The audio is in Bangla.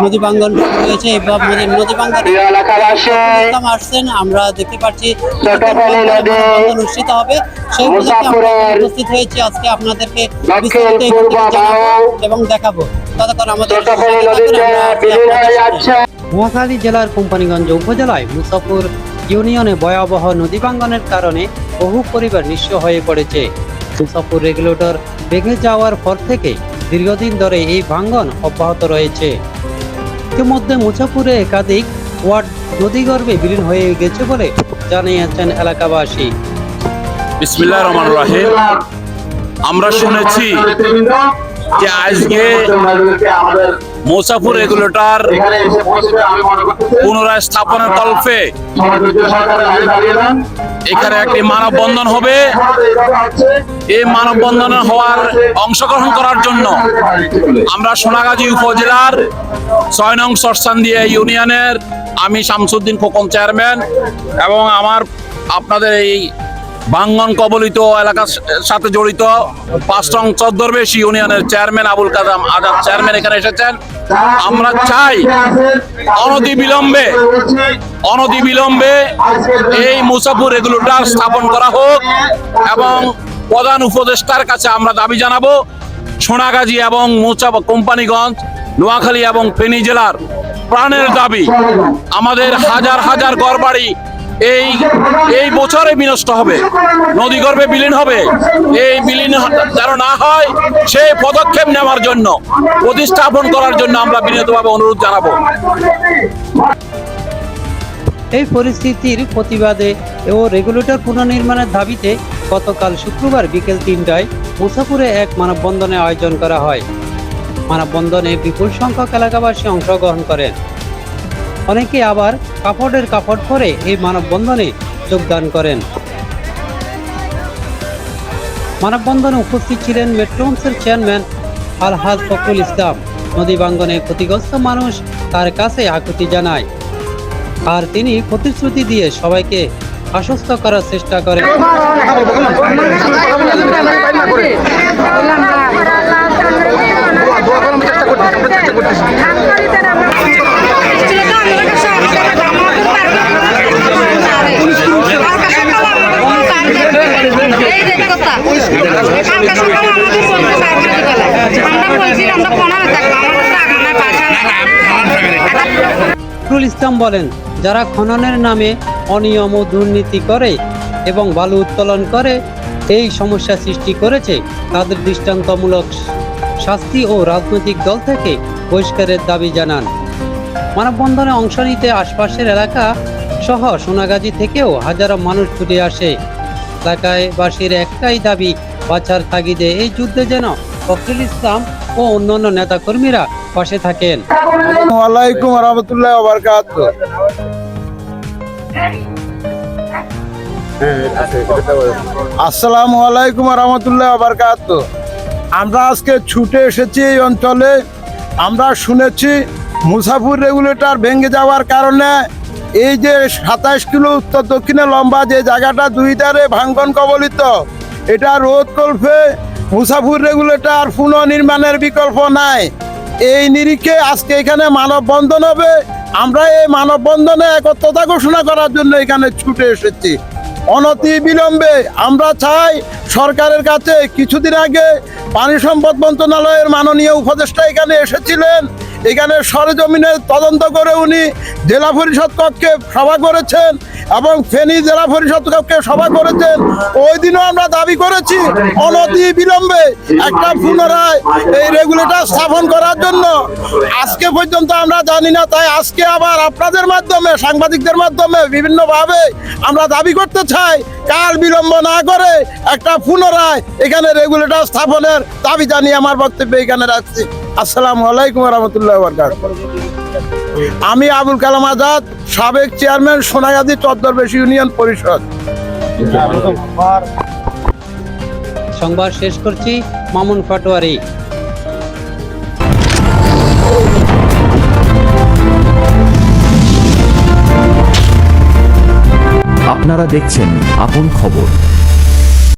নদী ভাঙ্গন রয়েছে এবং নদী ভাঙ্গন আসছেন, আমরা দেখতে পাচ্ছি অনুষ্ঠিত হবে সেই উপলক্ষে আমরা উপস্থিত হয়েছি। আজকে আপনাদেরকে বিস্তারিত জানাবো এবং দেখাবো। ততক্ষণ আমাদের মহাখালী জেলার কোম্পানিগঞ্জ উপজেলায় মুসাপুর ইউনিয়নে ভয়াবহ নদী ভাঙ্গনের কারণে বহু পরিবার নিঃস্ব হয়ে পড়েছে। মুসাপুর রেগুলেটর ভেঙে যাওয়ার পর থেকে দীর্ঘদিন ধরে এই ভাঙ্গন অব্যাহত রয়েছে। ইতিমধ্যে মুসাপুরে একাধিক ওয়ার্ড নদীগর্ভে বিলীন হয়ে গেছে বলে জানিয়েছেন এলাকাবাসী। বিসমিল্লাহির রহমানির রহিম। আমরা শুনেছি যে আজকে মুসাপুর রেগুলেটর পুনরায় স্থাপনের কল্পে এখানে একটি মানববন্ধন হবে। এই মানববন্ধনে হওয়ার অংশগ্রহণ করার জন্য আমরা সোনাগাজী উপজেলার ৬ নং সরসান্দিয়া ইউনিয়নের আমি শামসুদ্দিন খোকন চেয়ারম্যান এবং আপনাদের এই ভাঙ্গন কবলিত এলাকার সাথে জড়িত ৫ নং চৌদ্দরবেশি ইউনিয়নের চেয়ারম্যান আবুল কালাম আজাদ চেয়ারম্যান এখানে এসেছেন। আমরা চাই অনতিবিলম্বে এই মুসাপুর রেগুলেটর স্থাপন করা হোক এবং প্রধান উপদেষ্টার কাছে আমরা দাবি জানাবো সোনাগাজী এবং কোম্পানিগঞ্জ, নোয়াখালী এবং ফেনী জেলার প্রাণের দাবি। আমাদের হাজার হাজার ঘরবাড়ি এই বছরে বিনষ্ট হবে, নদীগর্ভে বিলীন হবে। এই বিলীন যেন না হয় সেই পদক্ষেপ নেওয়ার জন্য, প্রতিস্থাপন করার জন্য আমরা বিনীতভাবে অনুরোধ জানাবো। এই পরিস্থিতির প্রতিবাদে ও রেগুলেটর পুনর্নির্মাণের দাবিতে গতকাল শুক্রবার বিকেল ৩টায় মুসাপুরে এক মানববন্ধনের আয়োজন করা হয়। মানববন্ধনে বিপুল সংখ্যক এলাকাবাসী অংশগ্রহণ করেন। অনেকে আবার কাপড়ের কাপড় পরে এই মানববন্ধনে যোগদান করেন। মানববন্ধনে উপস্থিত ছিলেন মেট্রোমসের চেয়ারম্যান আলহাজ ফখরুল ইসলাম। নদী ভাঙ্গনে ক্ষতিগ্রস্ত মানুষ তার কাছে আকুতি জানায়, আর তিনি প্রতিশ্রুতি দিয়ে সবাইকে আশ্বস্ত করার চেষ্টা করেন। ফখরুল ইসলাম বলেন, যারা খননের নামে অনিয়ম ও দুর্নীতি করে এবং বালু উত্তোলন করে এই সমস্যা সৃষ্টি করেছে, তাদের দৃষ্টান্তমূলক শাস্তি ও রাজনৈতিক দল থেকে বহিষ্কারের দাবি জানান। মানববন্ধনে অংশ নিতে আশপাশের এলাকা সহ সোনাগাজী থেকেও হাজারো মানুষ ছুটে আসে। এলাকায় বাসীর একটাই দাবি, বাঁচার তাগিদে এই যুদ্ধে যেন ফখরুল ইসলাম ও অন্যান্য নেতাকর্মীরা পাশে থাকেন। ওয়ালাইকুম রাহমাতুল্লাহি ওয়া বারাকাতুহু। আসসালামু আলাইকুম রাহমাতুল্লাহি ওয়া বারাকাতুহু। আমরা আজকে ছুটে এসেছি এই অঞ্চলে। আমরা শুনেছি মুসাপুর রেগুলেটর ভেঙে যাওয়ার কারণে এই যে ২৭ কিলো উত্তর দক্ষিণে লম্বা যে জায়গাটা দুই ধারে ভাঙ্গন কবলিত, এটা রোধ করবে মুসাপুর রেগুলেটর পুনর্নির্মাণের বিকল্প নাই। এই নিরিখে আজকে এখানে মানববন্ধন হবে। আমরা এই মানববন্ধনে একত্রতা ঘোষণা করার জন্য এখানে ছুটে এসেছি। অনতি বিলম্বে আমরা চাই সরকারের কাছে, কিছুদিন আগে পানি সম্পদ মন্ত্রণালয়ের মাননীয় উপদেষ্টা এখানে এসেছিলেন। এখানে সরেজমিনে তদন্ত করে উনি জেলা পরিষদ কক্ষে সভা করেছেন এবং ফেনী জেলা পরিষদ কক্ষে সভা করেছেন। ওই দিনও আমরা দাবি করেছি অনতি বিলম্বে একটা পুনরায় এই রেগুলেটর স্থাপন করার জন্য। আজকে পর্যন্ত আমরা জানি না, তাই আজকে আবার আপনাদের মাধ্যমে, সাংবাদিকদের মাধ্যমে বিভিন্নভাবে আমরা দাবি করতে চাই, কাল বিলম্ব না করে একটা পুনরায় এখানে রেগুলেটর স্থাপনের দাবি জানিয়ে আমার বক্তব্য এখানে রাখছি। আসসালামু আলাইকুম রাহমাতুল্লাহি ওয়া বারাকাতুহু। আমি আবুল কালাম আজাদ, সাবেক চেয়ারম্যান সোনাগাজী চৌদ্দরবেশি ইউনিয়ন পরিষদ। সংবাদ শেষ করছি। মামুন পাটোয়ারি। আপনারা দেখছেন আপন খবর।